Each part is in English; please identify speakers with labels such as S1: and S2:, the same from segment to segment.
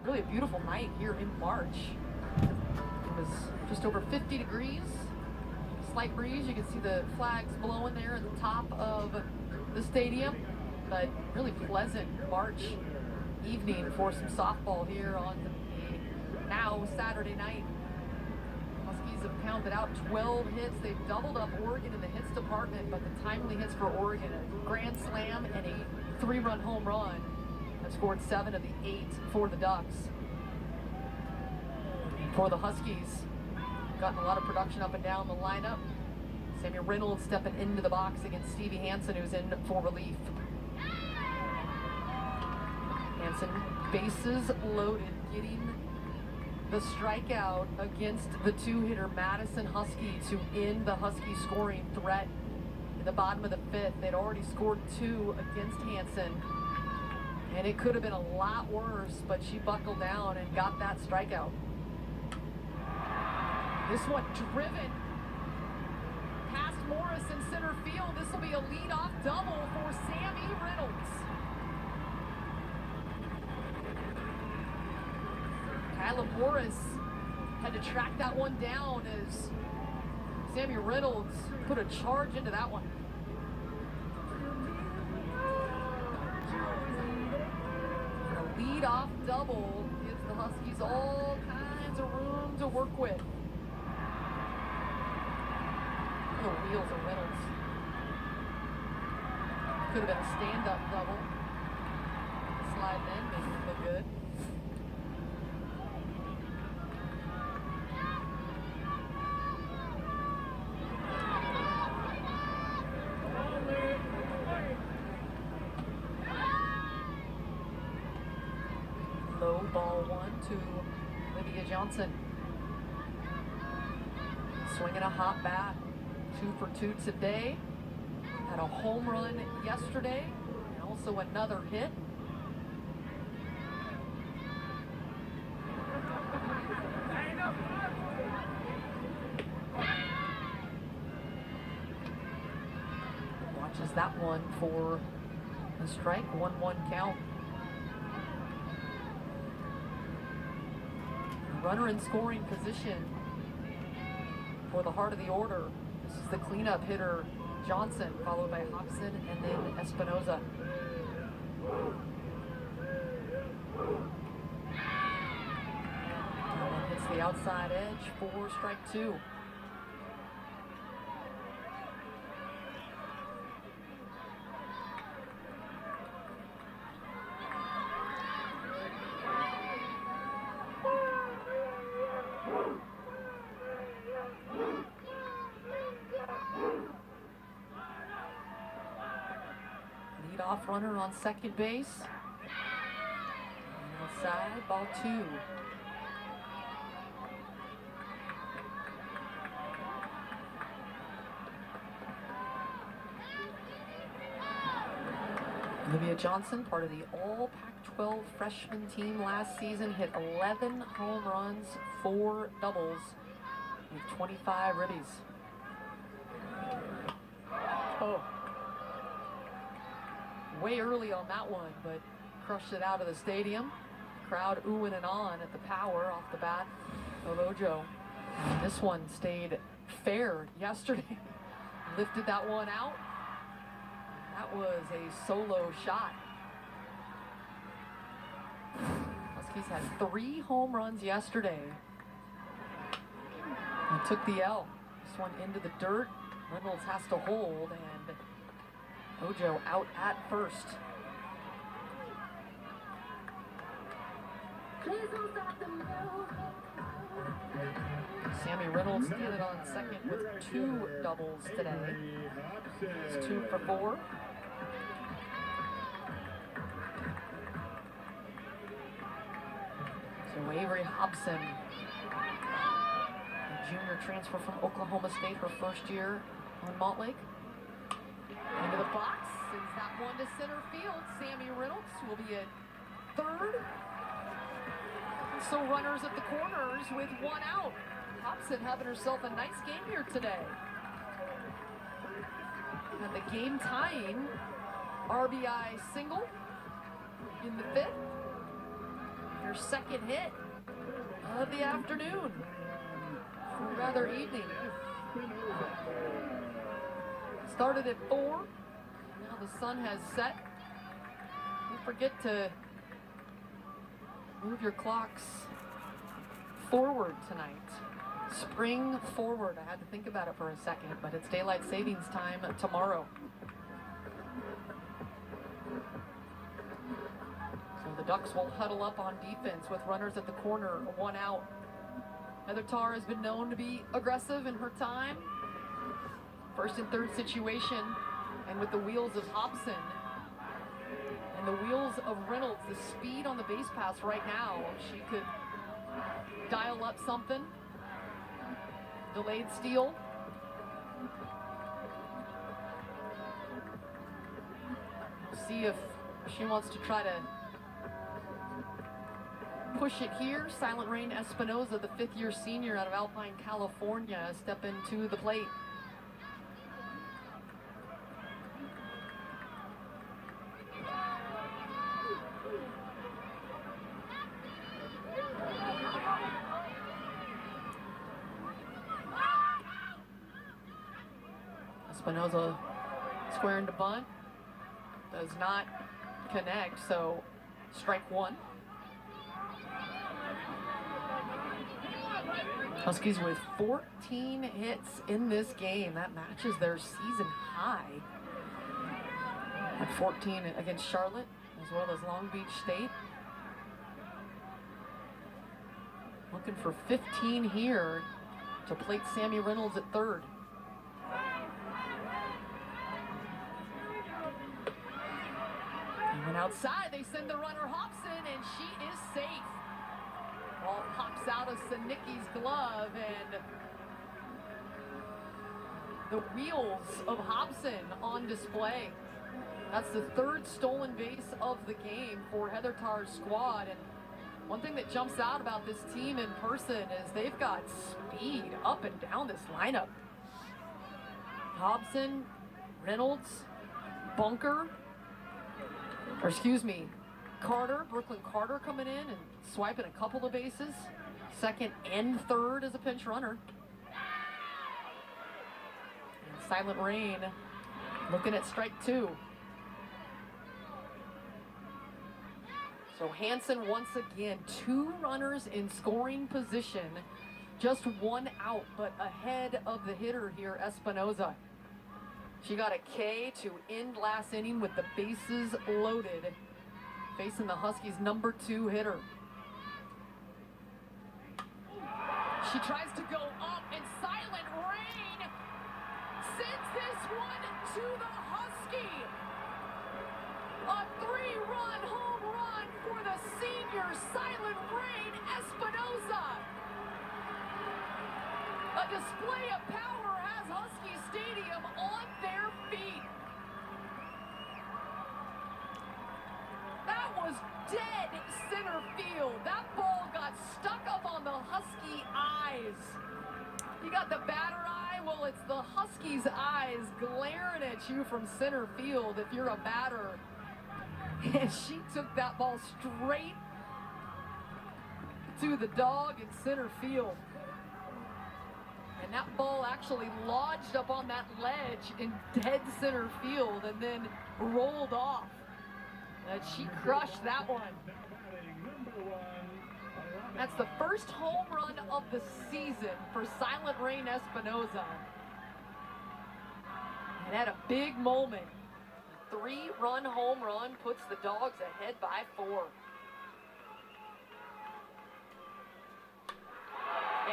S1: really a beautiful night here in March. It was just over 50 degrees, slight breeze. You can see the flags blowing there at the top of the stadium, but really pleasant March evening for some softball here on the now Saturday night. Huskies have pounded out 12 hits. They've doubled up Oregon in the hits department, but the timely hits for Oregon, a grand slam and a 3-run home run, have scored 7 of the 8 for the Ducks. For the Huskies, gotten a lot of production up and down the lineup. Samuel Reynolds stepping into the box against Stevie Hansen, who's in for relief. Hansen, bases loaded, getting the strikeout against the 2-hitter Madison Husky to end the Husky scoring threat in the bottom of the 5th. They'd already scored 2 against Hansen, and it could have been a lot worse, but she buckled down and got that strikeout. This one driven past Morris in center field. This will be a leadoff double for Sammy Reynolds. Kyla Morris had to track that one down as Sammy Reynolds put a charge into that one. A leadoff double gives the Huskies all kinds of room to work with. The wheels of Reynolds. Could have been a stand-up double. Slide in, make it look good. Low ball 1 to Olivia Johnson. Swinging a hot bat. 2 for 2 today. Had a home run yesterday and also another hit. Watches that one for a strike. 1-1 count. Runner in scoring position for the heart of the order. This is the cleanup hitter, Johnson, followed by Hobson and then Espinoza. And hits the outside edge for strike 2. Leadoff runner on second base. And outside, ball 2. Olivia Johnson, part of the all Pac-12 freshman team last season, hit 11 home runs, 4 doubles, with 25 ribbies. Oh. Way early on that one, but crushed it out of the stadium. Crowd oohing and on at the power off the bat of Ojo. And this one stayed fair yesterday. Lifted that one out. That was a solo shot. Huskies had 3 home runs yesterday and took the L. This one into the dirt. Reynolds has to hold, and Ojo out at first. Sammy Reynolds did it on second with 2 doubles today. It's 2 for 4. So Avery Hobson, a junior transfer from Oklahoma State, her first year on Montlake. Into the box, sends that one to center field. Sammy Reynolds will be at third. So runners at the corners with 1 out. Hobson having herself a nice game here today. And the game tying RBI single in the 5th. Her their second hit of the afternoon, or rather evening. Started at 4. Now the sun has set. Don't forget to move your clocks forward tonight. Spring forward. I had to think about it for a second, but it's daylight savings time tomorrow. So the Ducks will huddle up on defense with runners at the corner, 1 out. Heather Tarr has been known to be aggressive in her time. First and third situation, and with the wheels of Hobson and the wheels of Reynolds, the speed on the base pass right now, she could dial up something. Delayed steal. We'll see if she wants to try to push it here. Silent Rain Espinoza, the 5th-year senior out of Alpine, California, step into the plate. Espinoza squaring to bunt. Does not connect, so strike 1. Huskies with 14 hits in this game. That matches their season high at 14 against Charlotte, as well as Long Beach State. Looking for 15 here to plate Sammy Reynolds at third. And outside, they send the runner Hobson, and she is safe. Ball pops out of Sanicki's glove, and the wheels of Hobson on display. That's the 3rd stolen base of the game for Heather Tarr's squad. And one thing that jumps out about this team in person is they've got speed up and down this lineup. Hobson, Reynolds, Bunker, or excuse me, Carter, Brooklyn Carter coming in and swiping a couple of bases. 2nd and 3rd as a pinch runner. And Silent Rain looking at strike 2. So Hansen once again, 2 runners in scoring position, just 1 out, but ahead of the hitter here, Espinoza. She got a K to end last inning with the bases loaded, facing the Huskies' number 2 hitter. She tries to go up, and Silent Rain sends this one to the Husky. A 3-run home run for the senior Silent Rain Espinoza. A display of power has Husky Stadium on their feet. That was dead center field. That ball got stuck up on the Husky eyes. You got the batter eye? Well, it's the Huskies' eyes glaring at you from center field if you're a batter. And she took that ball straight to the dog in center field. And that ball actually lodged up on that ledge in dead center field and then rolled off. And she crushed that one. That's the first home run of the season for Silent Rain Espinoza. And at a big moment, a 3-run home run puts the Dogs ahead by 4.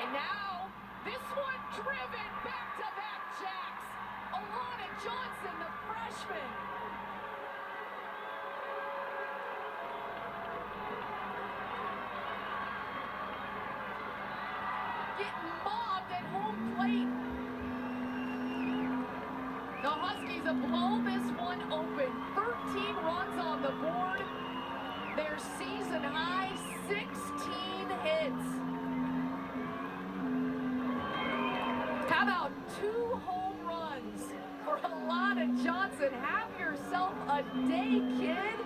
S1: And now, this one driven back-to-back jacks. Alana Johnson, the freshman. Getting mobbed at home plate. The Huskies have blown this one open. 13 runs on the board. Their season high, 16 hits. How about 2 home runs for Alana Johnson? Have yourself a day, kid.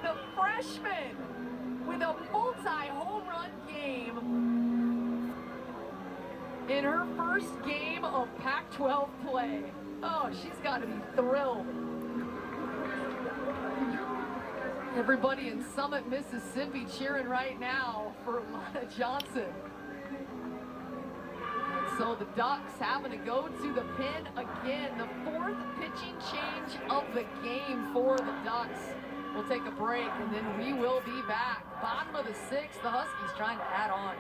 S1: The freshman with a multi-home run game in her first game of Pac-12 play. Oh, she's got to be thrilled. Everybody in Summit, Mississippi cheering right now for Lana Johnson. So the Ducks having to go to the pin again. The fourth pitching change of the game for the Ducks. We'll take a break and then we will be back. Bottom of the sixth, the Huskies trying to add on.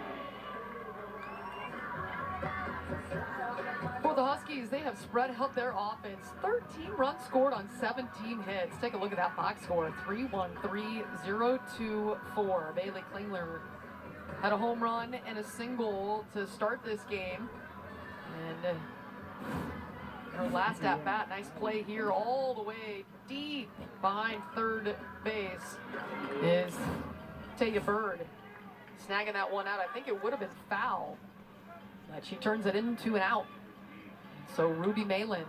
S1: For the Huskies, they have spread out their offense. 13 runs scored on 17 hits. Take a look at that box score, 3-1-3-0-2-4. Bailey Klingler had a home run and a single to start this game. And her last at bat, nice play here all the way deep behind third base is Taya Bird. Snagging that one out. I think it would have been foul, but she turns it into an out. So Ruby Malin,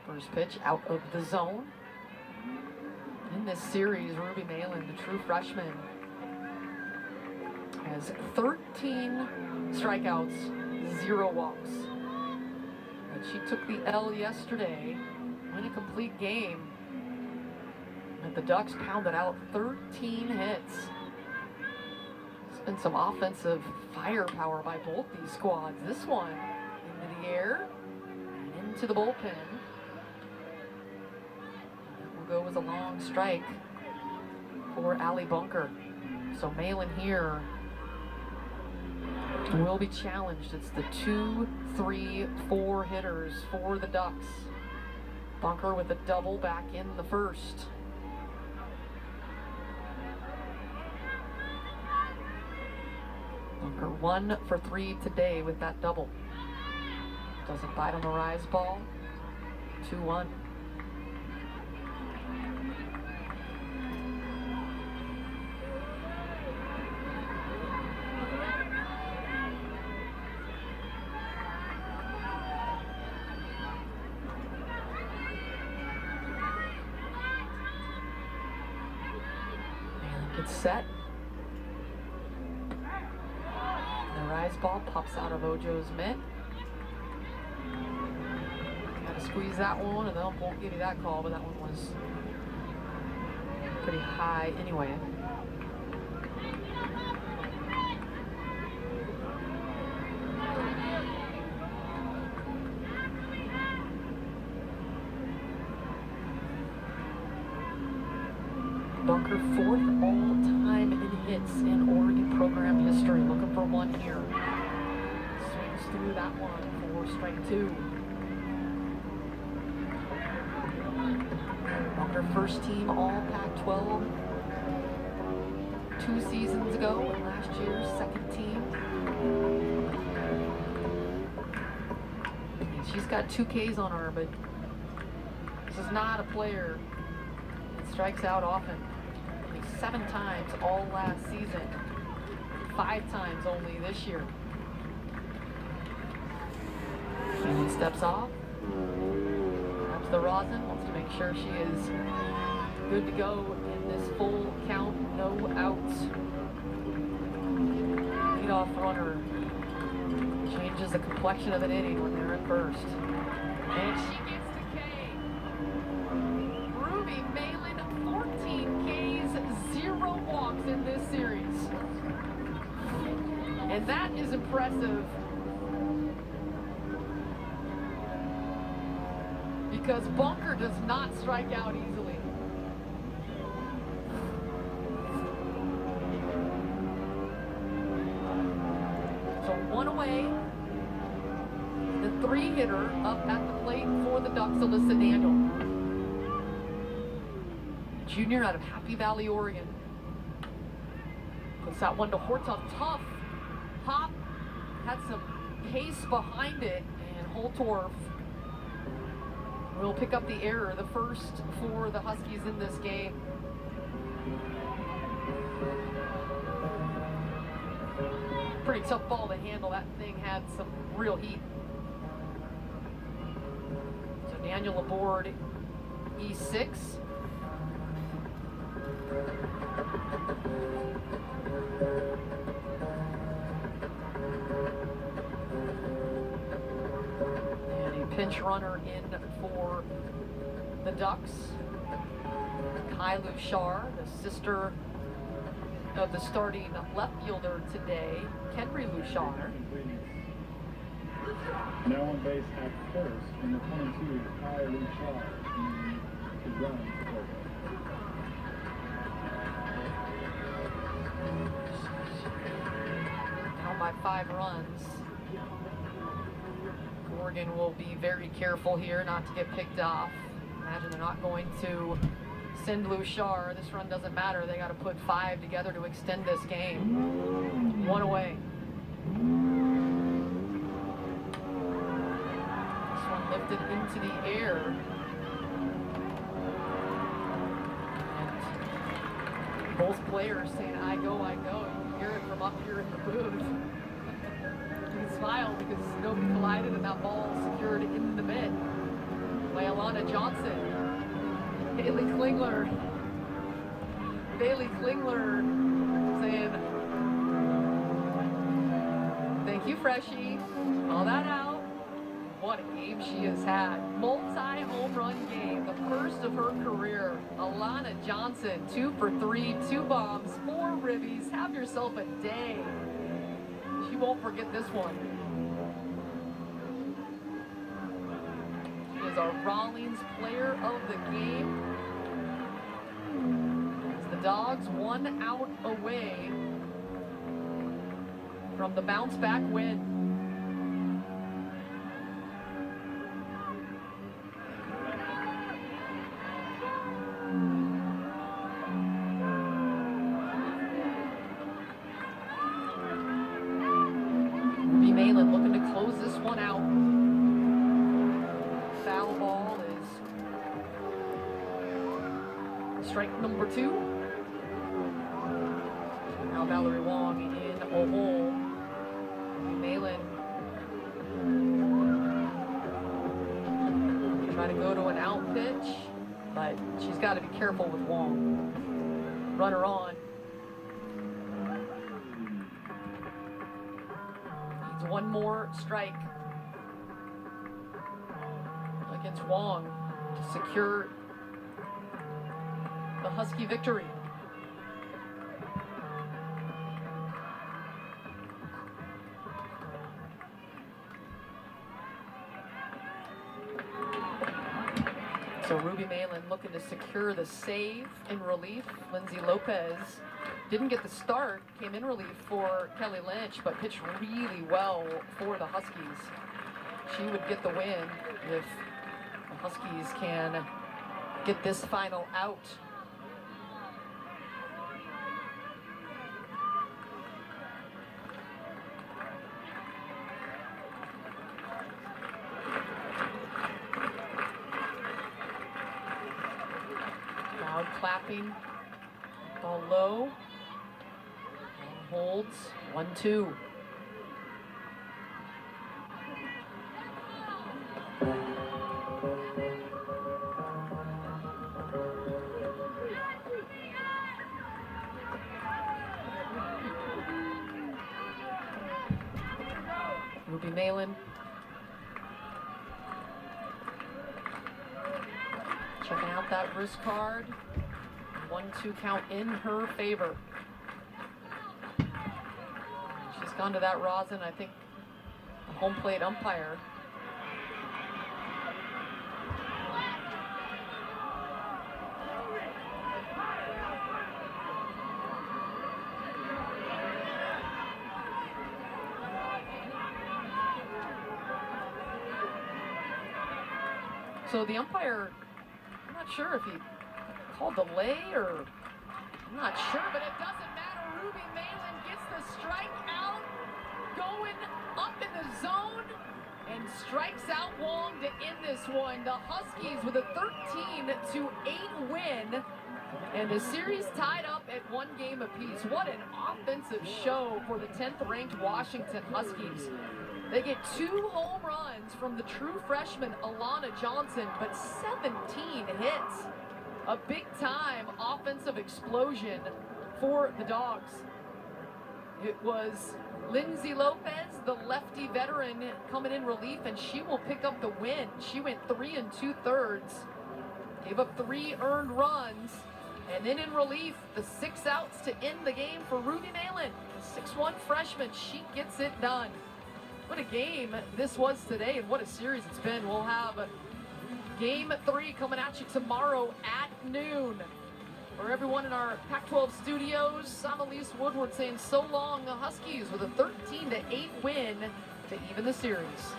S1: first pitch out of the zone. In this series, Ruby Malin, the true freshman, has 13 strikeouts, 0 walks. But she took the L yesterday, win a complete game. And the Ducks pounded out 13 hits. There's been some offensive firepower by both these squads. This one into the air, and into the bullpen. That will go as a long strike for Allie Bunker. So Malin here will be challenged. It's the 2, 3, 4 hitters for the Ducks. Bunker with a double back in the first. Bunker 1 for 3 today with that double. Doesn't bite on the rise ball. 2-1. Gets set. The rise ball pops out of Ojo's mitt. Gotta squeeze that one, and the ump won't give you that call, but that one was pretty high anyway. Bunker 4th all-time in hits in Oregon program history. Looking for one here. Swings through that one for strike 2. Bunker first team all Pac-12 2 seasons ago, and last year's second team. And she's got 2 Ks on her, but this is not a player that strikes out often. 7 times all last season, 5 times only this year. She steps off, grabs the rosin, wants to make sure she is good to go in this full count, no outs. Leadoff runner changes the complexion of an inning when they're at first. And she gets the K. Ruby Malin, 14 Ks, 0 walks in this series. And that is impressive because Bunker does not strike out easily. So 1 away. The 3-hitter up at the plate for the Ducks, Alyssa Daniel. Junior out of Happy Valley, Oregon. Puts that one to Hortoff. Tough hop. Had some pace behind it. And Holtorf will pick up the error, the first for the Huskies in this game. Pretty tough ball to handle. That thing had some real heat. So Daniel aboard E6. And a pinch runner in for the Ducks. Kai Lushar, the sister of the starting left fielder today, Kenry Lushar.
S2: Now on base at first, and the 22 is Kai Lushar to run for third.
S1: Down by 5 runs. Oregon will be very careful here not to get picked off. Imagine they're not going to send Lushar. This run doesn't matter. They got to put 5 together to extend this game. 1 away. This one lifted into the air. And both players saying, I go, I go. You can hear it from up here in the booth. You can smile because nobody collided and that ball secured in the mitt by Alana Johnson. Bailey Klingler saying, thank you, Freshie. All that out. What a game she has had. Multi-home run game, the first of her career. Alana Johnson, 2 for 3, 2 bombs, 4 ribbies. Have yourself a day. She won't forget this one. She is our Rawlings player of the game. As the Dogs 1 out away from the bounce back win. Ruby Malin looking to close this one out. Foul ball is strike number 2. Now Valerie Wong in a hole. Malin trying to go to an out pitch, but she's got to be careful with Wong. Runner on. Needs 1 more strike against Wong to secure the Husky victory. So Ruby Malin looking to secure the save in relief. Lindsay Lopez didn't get the start, came in relief for Kelly Lynch, but pitched really well for the Huskies. She would get the win if the Huskies can get this final out. Crowd clapping, ball low, and holds 1-2. Ruby Malin checking out that wrist card. 1-2 count in her favor. She's gone to that rosin, I think, the home plate umpire. So the umpire, I'm not sure if he called delay or I'm not sure, but it doesn't matter. Ruby Malin gets the strike out, going up in the zone, and strikes out Wong to end this one. The Huskies with a 13-8 win, and the series tied up at 1 game apiece. What an offensive show for the 10th ranked Washington Huskies. They get 2 home runs from the true freshman Alana Johnson, but 17 hits a big-time offensive explosion for the Dogs. It was Lindsay Lopez, the lefty veteran, coming in relief, and she will pick up the win. She went 3 2/3, gave up 3 earned runs, and then in relief, the 6 outs to end the game for Ruby Malin, 6'1" freshman. She gets it done. What a game this was today, and what a series it's been. We'll have Game 3 coming at you tomorrow at noon. For everyone in our Pac-12 studios, I'm Elise Woodward saying so long, Huskies, with a 13-8 win to even the series.